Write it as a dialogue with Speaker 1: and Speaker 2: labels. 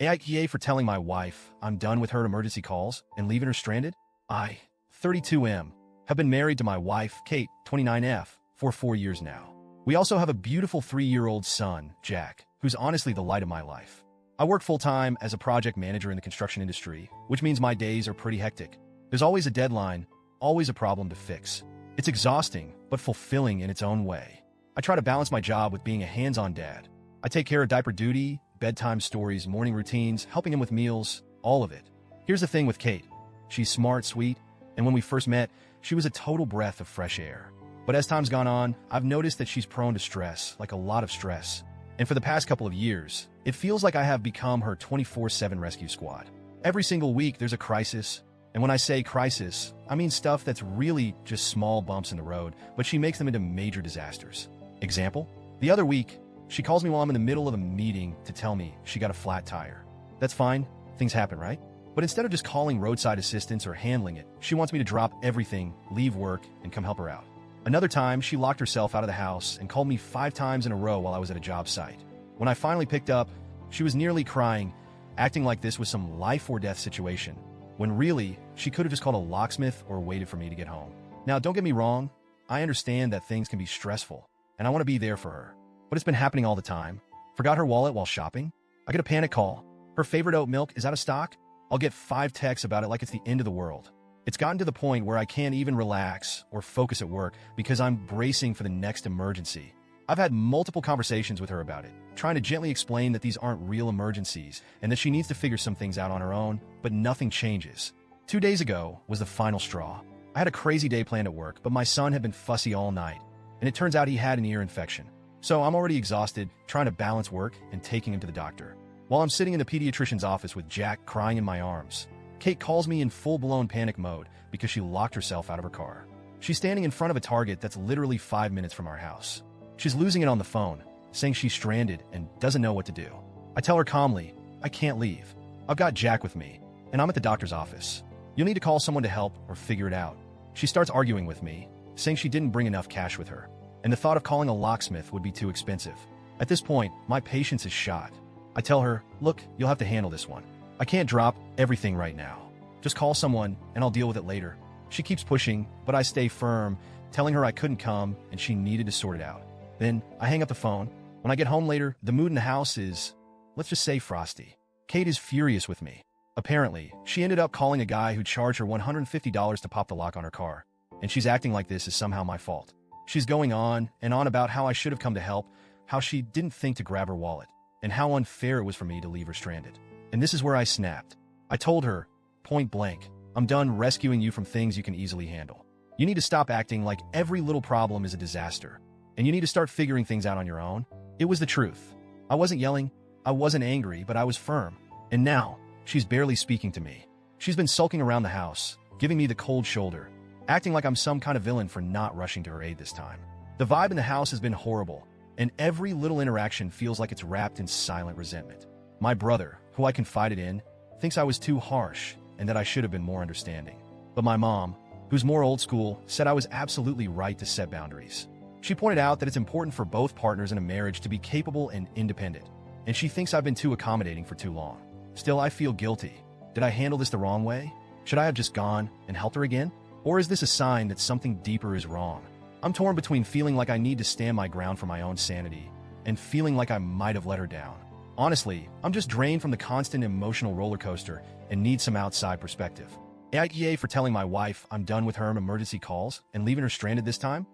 Speaker 1: AITA for telling my wife I'm done with her emergency calls and leaving her stranded? I, 32M, have been married to my wife, Kate, 29F, for 4 years now. We also have a beautiful 3-year-old son, Jack, who's honestly the light of my life. I work full-time as a project manager in the construction industry, which means my days are pretty hectic. There's always a deadline, always a problem to fix. It's exhausting, but fulfilling in its own way. I try to balance my job with being a hands-on dad. I take care of diaper duty, bedtime stories, morning routines, helping him with meals, all of it. Here's the thing with Kate. She's smart, sweet, and when we first met, she was a total breath of fresh air. But as time's gone on, I've noticed that she's prone to stress, like a lot of stress. And for the past couple of years, it feels like I have become her 24/7 rescue squad. Every single week, there's a crisis. And when I say crisis, I mean stuff that's really just small bumps in the road, but she makes them into major disasters. Example? The other week, she calls me while I'm in the middle of a meeting to tell me she got a flat tire. That's fine. Things happen, right? But instead of just calling roadside assistance or handling it, she wants me to drop everything, leave work, and come help her out. Another time, she locked herself out of the house and called me 5 times in a row while I was at a job site. When I finally picked up, she was nearly crying, acting like this was some life-or-death situation, when really, she could have just called a locksmith or waited for me to get home. Now, don't get me wrong, I understand that things can be stressful, and I want to be there for her. But it's been happening all the time. Forgot her wallet while shopping? I get a panic call. Her favorite oat milk is out of stock? I'll get 5 texts about it like it's the end of the world. It's gotten to the point where I can't even relax or focus at work because I'm bracing for the next emergency. I've had multiple conversations with her about it, trying to gently explain that these aren't real emergencies and that she needs to figure some things out on her own, but nothing changes. 2 days ago was the final straw. I had a crazy day planned at work, but my son had been fussy all night, and it turns out he had an ear infection. So I'm already exhausted, trying to balance work and taking him to the doctor. While I'm sitting in the pediatrician's office with Jack crying in my arms, Kate calls me in full-blown panic mode because she locked herself out of her car. She's standing in front of a Target that's literally 5 minutes from our house. She's losing it on the phone, saying she's stranded and doesn't know what to do. I tell her calmly, I can't leave. I've got Jack with me, and I'm at the doctor's office. You'll need to call someone to help or figure it out. She starts arguing with me, saying she didn't bring enough cash with her, and the thought of calling a locksmith would be too expensive. At this point, my patience is shot. I tell her, look, you'll have to handle this one. I can't drop everything right now. Just call someone, and I'll deal with it later. She keeps pushing, but I stay firm, telling her I couldn't come and she needed to sort it out. Then I hang up the phone. When I get home later, the mood in the house is, let's just say, frosty. Kate is furious with me. Apparently, she ended up calling a guy who charged her $150 to pop the lock on her car, and she's acting like this is somehow my fault. She's going on and on about how I should have come to help, how she didn't think to grab her wallet, and how unfair it was for me to leave her stranded. And this is where I snapped. I told her, point blank, I'm done rescuing you from things you can easily handle. You need to stop acting like every little problem is a disaster, and you need to start figuring things out on your own. It was the truth. I wasn't yelling, I wasn't angry, but I was firm. And now, she's barely speaking to me. She's been sulking around the house, giving me the cold shoulder, acting like I'm some kind of villain for not rushing to her aid this time. The vibe in the house has been horrible, and every little interaction feels like it's wrapped in silent resentment. My brother, who I confided in, thinks I was too harsh and that I should have been more understanding. But my mom, who's more old school, said I was absolutely right to set boundaries. She pointed out that it's important for both partners in a marriage to be capable and independent, and she thinks I've been too accommodating for too long. Still, I feel guilty. Did I handle this the wrong way? Should I have just gone and helped her again? Or is this a sign that something deeper is wrong? I'm torn between feeling like I need to stand my ground for my own sanity and feeling like I might have let her down. Honestly, I'm just drained from the constant emotional roller coaster and need some outside perspective. AITA for telling my wife I'm done with her emergency calls and leaving her stranded this time?